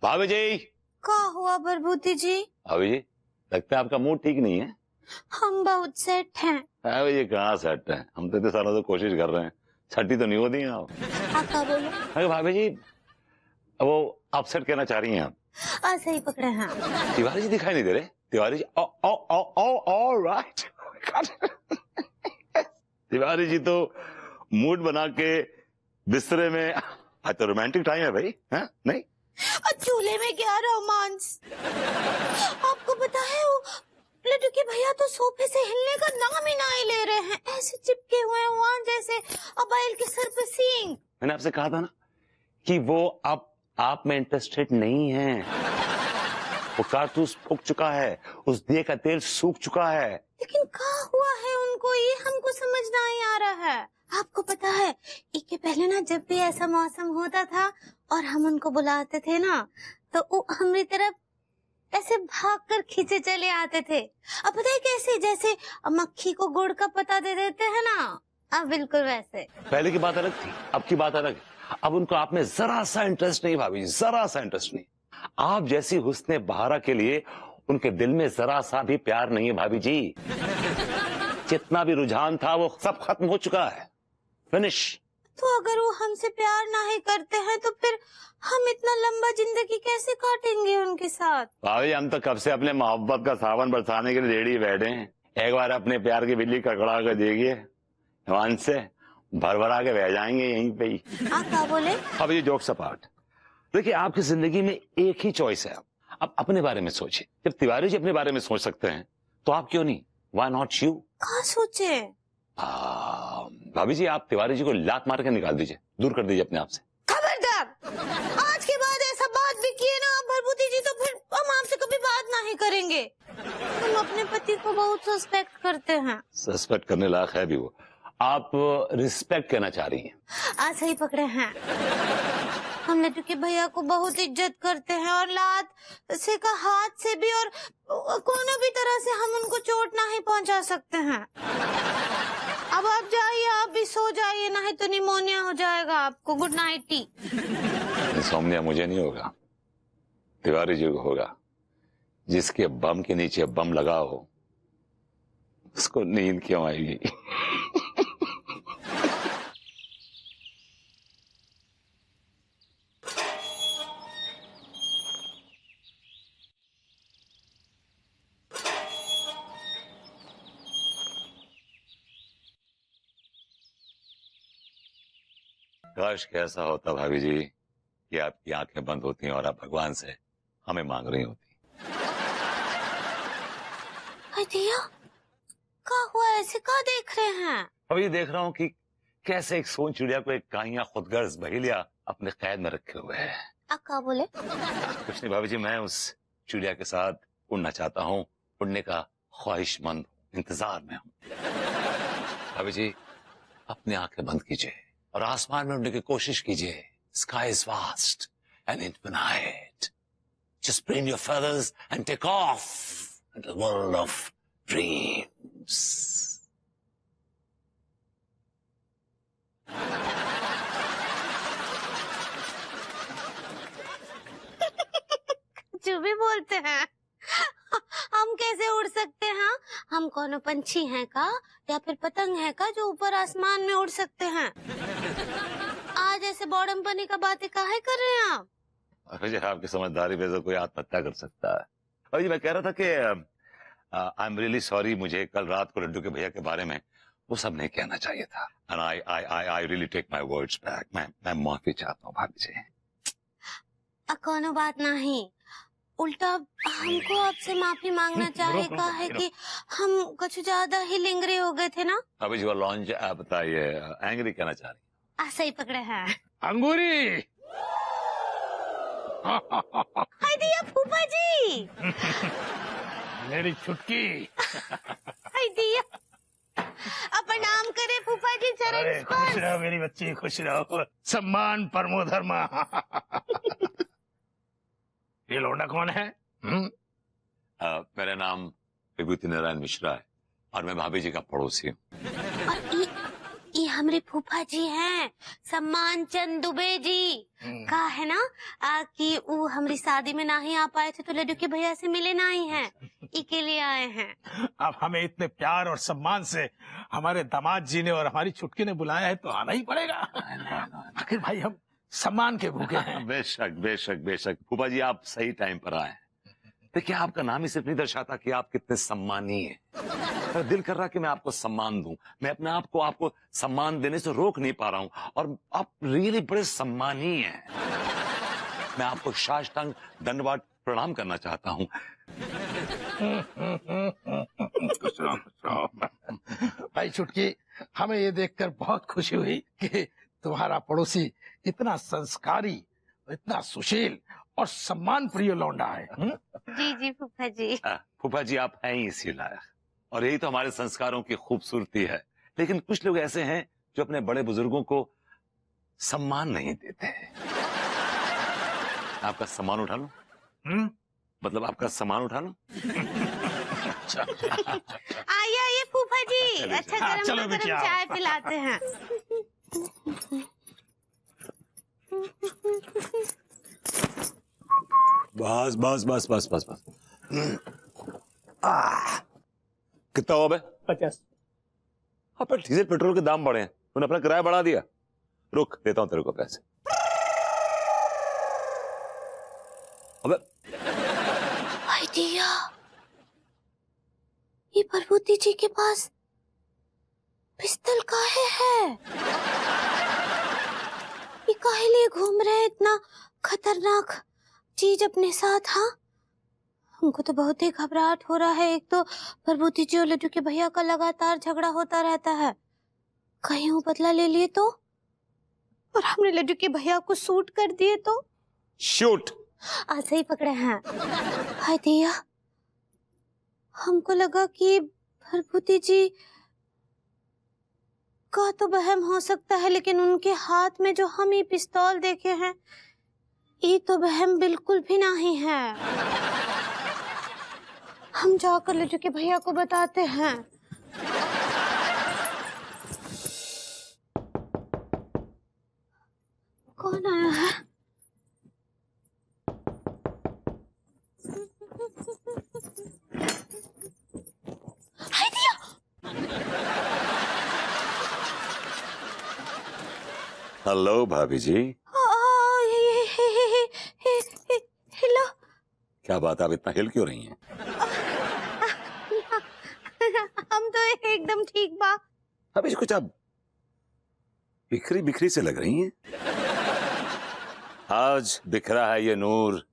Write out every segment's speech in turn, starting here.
भाभी जी। क्या हुआ प्रभुति जी? भाभी जी, लगता है आपका मूड ठीक नहीं है। हम बहुत सेट हैं। भाई ये कहाँ सेट है, हम तो इतने सालों से कोशिश कर रहे हैं, छठी तो नहीं होती हैं आप। क्या बोले? अरे भाभी जी, वो आप सेट कहना चाह रही हैं आप? सही पकड़े हैं। तिवारी जी दिखाई नहीं दे रहे। तिवारी जी, ओ ओ ओ ओ ऑलराइट। तिवारी जी तो मूड बना के बिस्तरे में, आज तो रोमांटिक टाइम है भाई, है नहीं? चूल्हे में क्या रोमांस? आपको पता है वो लड्डू के भैया तो सोफे से हिलने का नाम ही नहीं ले रहे हैं, ऐसे चिपके हुए हैं वहां जैसे अबाइल के सर पे सींग। मैंने आपसे कहा था ना कि वो आप में इंटरेस्टेड नहीं है। वो कारतूस फूक चुका है, उस दिए का तेल सूख चुका है। लेकिन क्या हुआ है उनको, ये हमको समझ नहीं आ रहा है। आपको पता है इसके पहले ना जब भी ऐसा मौसम होता था और हम उनको बुलाते थे ना तो वो हमारी तरफ ऐसे भागकर खींचे चले आते थे। अब पता है कैसे, जैसे मक्खी को गुड़ का पता दे देते हैं ना, अब बिल्कुल वैसे। पहले की बात अलग थी, अब की बात अलग है। अब उनको आप में जरा सा इंटरेस्ट नहीं भाभी, जरा सा इंटरेस्ट नहीं। आप जैसी हुस्ने बहारा के लिए उनके दिल में जरा सा भी प्यार नहीं है भाभी जी। जितना भी रुझान था वो सब खत्म हो चुका है, फिनिश। तो अगर वो हमसे प्यार नहीं करते हैं तो फिर हम इतना लंबा जिंदगी कैसे काटेंगे उनके साथ? भाभी हम तो कब से अपने मोहब्बत का सावन बरसाने के लिए रेडी बैठे हैं। एक बार अपने प्यार की बिल्ली कड़कड़ा कर देखिए, हिमांश से भरभरा के बह जाएंगे यहीं पे ही। क्या बोले? अब ये जोक्स अपार्ट, देखिए आपकी जिंदगी में एक ही चॉइस है। अब अपने बारे में सोचिए। जब तिवारी जी अपने बारे में सोच सकते हैं तो आप क्यों नहीं? Why not you? क्या सोचे? भाभी जी आप तिवारी जी को लात मार के निकाल दीजिए, दूर कर दीजिए अपने आप से। खबरदार, आज के बाद ऐसा बात भी किए ना भरभूति जी तो फिर हम आपसे कभी बात नहीं करेंगे। हम अपने पति को बहुत सस्पेक्ट करते हैं। सस्पेक्ट करने लायक है भी वो। आप रिस्पेक्ट कहना चाह रही हैं? सही पकड़े हैं। हम लड्डू के भैया को बहुत इज्जत करते हैं और लात से का हाथ से भी और कोनो भी तरह से हम उनको चोट नहीं पहुंचा सकते हैं। अब आप जाइए, आप भी सो जाइए, नहीं तो निमोनिया हो जाएगा आपको। Good night T. इंसोम्निया मुझे नहीं होगा, तिवारी जी को होगा। जिसके बम के नीचे बम लगा हो उसको नींद क्यों आएगी? काश कैसा होता भाभी जी कि आपकी आंखें बंद होती और आप भगवान से हमें मांग रही होती। दिया, क्या हुआ, ऐसे क्या देख रहे हैं? अभी देख रहा हूँ कि कैसे एक सोन चिड़िया को एक काइया खुदगर्ज बहेलिया अपने कैद में रखे हुए है। क्या बोले? कुछ नहीं भाभी जी, मैं उस चिड़िया के साथ उड़ना चाहता हूँ, उड़ने का ख्वाहिशमंद इंतजार में हूँ। भाभी जी अपनी आंखें बंद कीजिए और आसमान में उड़ने की कोशिश कीजिए। Sky is vast and infinite. Just spread your feathers and take off into the world of dreams. जो भी बोलते हैं। हम कैसे उड़ सकते हैं? हम कौन पंछी हैं का या फिर पतंग है का जो ऊपर आसमान में उड़ सकते हैं? आज ऐसे बॉडमपनी का बातें काहे कर रहे हैं आप? अरे आपकी समझदारी पे तो कोई आत्महत्या कर सकता है। और ये मैं कह रहा था कि आई एम रियली सॉरी, मुझे कल रात को लड्डू के भैया के बारे में वो सब नहीं कहना चाहिए था। And I really take my words back. मैं माफी चाहता हूँ भाभी जी। कोनो बात नहीं, उल्टा हमको आपसे माफी मांगना चाहेगा है कि हम कुछ ज्यादा ही लिंगरे हो गए थे ना। अभी जो लॉन्च बताइए, एंग्री कहना चाह रही? सही पकड़े हैं। अंगूरी। हाय दिया फूफा जी। मेरी छुटकी। हाय दिया, प्रणाम करे फूफा जी, चरण अरे खुश रहो मेरी बच्ची, खुश रहो। सम्मान परमो धर्मा। ये लौंडा कौन है? मेरा नाम विभूति नारायण मिश्रा है और मैं भाभी जी का पड़ोसी हूँ। ये हमारे फूफा जी हैं, सम्मान चंद दुबे जी। कहा है ना कि वो हमारी शादी में ना ही आ पाए थे तो लड्डू के भैया से मिले ना ही हैं, इके लिए आए हैं। अब हमें इतने प्यार और सम्मान से हमारे दामाद जी ने और हमारी छुटकी ने बुलाया है तो आना ही पड़ेगा। आखिर भाई हम सम्मान के भूखे हैं। बेशक बेशक बेशक फूफा जी, आप सही टाइम पर आए। देखिए, आपका नाम ही सिर्फ नहीं दर्शाता कि आप कितने सम्मानीय हैं। मेरा दिल कर रहा कि मैं आपको सम्मान दूं। मैं अपने आप को आपको सम्मान देने से रोक नहीं पा रहा हूं, और आप रियली बड़े सम्मानीय हैं। मैं आपको साष्टांग दंडवत प्रणाम करना चाहता हूं। भाई छुटकी, हमें ये देखकर बहुत खुशी हुई कि तुम्हारा पड़ोसी इतना संस्कारी, इतना सुशील और सम्मान प्रिय लौंडा है। जी जी फूफा जी। फूफा जी, आप हैं ही इसी लायक, और यही तो हमारे संस्कारों की खूबसूरती है। लेकिन कुछ लोग ऐसे हैं जो अपने बड़े बुजुर्गों को सम्मान नहीं देते। आपका सम्मान उठा लो। मतलब आपका सामान उठा लो। आइए आइए फूफा जी, अच्छा हाँ, चलो गरम बिटिया। चाय पिलाते हैं। बस बस बस बस बस बस। कितना हुआ बे? 50। हाँ, पर डीजल पेट्रोल के दाम बढ़े हैं, तूने अपना किराया बढ़ा दिया। रुक, देता हूं तेरे को पैसे। अबे आइडिया, ये पार्वती जी के पास पिस्तौल काहे है? ये काहे लिए घूम रहे हैं इतना खतरनाक चीज अपने साथ? हाँ, हमको तो बहुत ही घबराहट हो रहा है। एक तो पार्वती जी और लड्डू के भैया का लगातार झगड़ा होता रहता है, कहीं वो बदला ले लिए तो, और हमने लड्डू के भैया को शूट कर दिए तो। शूट? आज सही पकड़े हैं। हाय दिया, हमको लगा कि पार्वती जी का तो वहम हो सकता है, लेकिन उनके हाथ में जो हम ये पिस्तौल देखे हैं, ये तो वहम बिल्कुल भी नहीं है। हम जाकर लड्डू के भैया को बताते हैं। कौन आया है? हाय दिया, हेलो भाभी जी। हेलो। क्या बात, आप इतना हिल क्यों रही हैं? हम तो एकदम ठीक बा। भाभी जी, कुछ आप बिखरी बिखरी से लग रही हैं। आज बिखरा है ये नूर,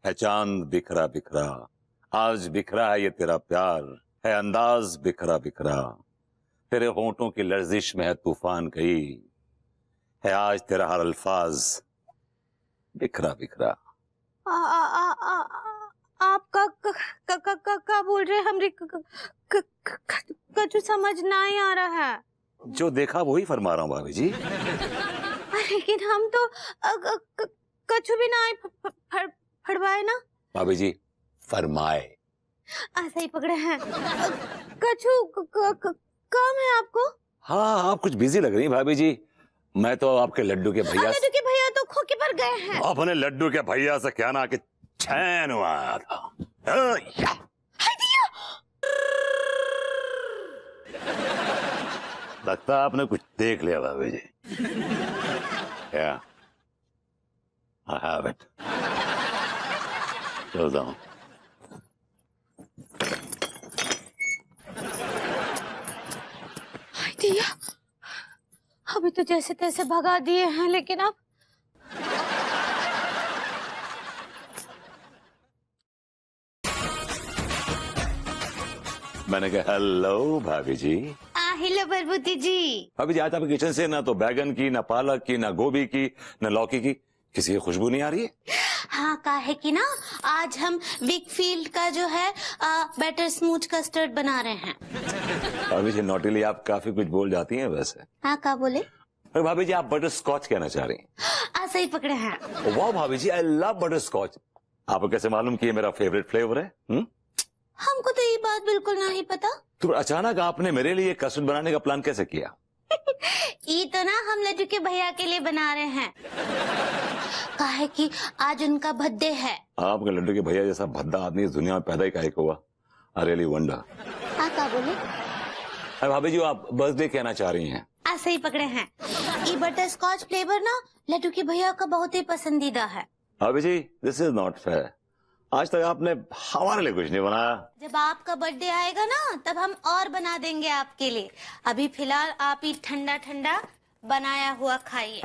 है चांद बिखरा बिखरा। आज बिखरा है ये तेरा प्यार, है अंदाज बिखरा बिखरा। तेरे होंठों की लर्जिश में है तूफान गई, है आज तेरा हर अल्फाज बिखरा बिखरा। आप का बोल रहे हैं? हमरे कुछ समझ नहीं आ रहा है। जो देखा वही फरमा रहा हूं भाभी जी। लेकिन हम तो कछु भी नहीं फड़वाए ना। भाभी जी, फरमाए। ऐसा ही पकड़े हैं। कछु काम है आपको? हाँ, आप कुछ बिजी लग रही हैं भाभी जी। मैं तो आपके लड्डू के भैया लड्डू के भैया तो खोके पर गए हैं। अपने लड्डू के भैया से क्या ना कि चैन हुआ था। लगता है आपने कुछ देख लिया भाभी जी। क्या? I have it. चलता हूँ। दिया, अभी तो जैसे तैसे भगा दिए हैं, लेकिन अब मैंने कहा हेलो भाभी जी। हेलो पार्वती जी। भाभी जी, आज आपके किचन से ना तो बैगन की, ना पालक की, ना गोभी की, ना लौकी की किसी की खुशबू नहीं आ रही है। हाँ, का है कि ना आज हम विकफील्ड का जो है बैटर स्मूथ कस्टर्ड बना रहे हैं। भाभी जी, नॉटीली आप काफी कुछ बोल जाती हैं वैसे। हाँ, का बोले? अरे भाभी जी, आप बटर स्कॉच कहना चाह रही हैं। सही पकड़े हैं। वाह भाभी जी, आई लव बटर स्कॉच। आपको कैसे मालूम कि ये मेरा फेवरेट फ्लेवर है? हमको तो ये बात बिल्कुल नहीं पता। तो अचानक आपने मेरे लिए कस्टर्ड बनाने का प्लान कैसे किया? ये तो ना हम लड्डू के भैया के लिए बना रहे हैं, काहे कि आज उनका बर्थडे है। आपके लड्डू के भैया जैसा भद्दा आदमी इस दुनिया में पैदा ही काहे को हुआ? I really wonder. आप क्या बोले? अरे भाभी जी, आप बर्थडे कहना चाह रही हैं? ऐसे ही पकड़े हैं। ये बटर स्कॉच फ्लेवर ना लड्डू के भैया का बहुत ही पसंदीदा है। भाभी जी, दिस इज नॉट फेयर। आज तक आपने हमारे लिए कुछ नहीं बनाया। जब आपका बर्थडे आएगा ना तब हम और बना देंगे आपके लिए। अभी फिलहाल आप ही ठंडा ठंडा बनाया हुआ खाइए।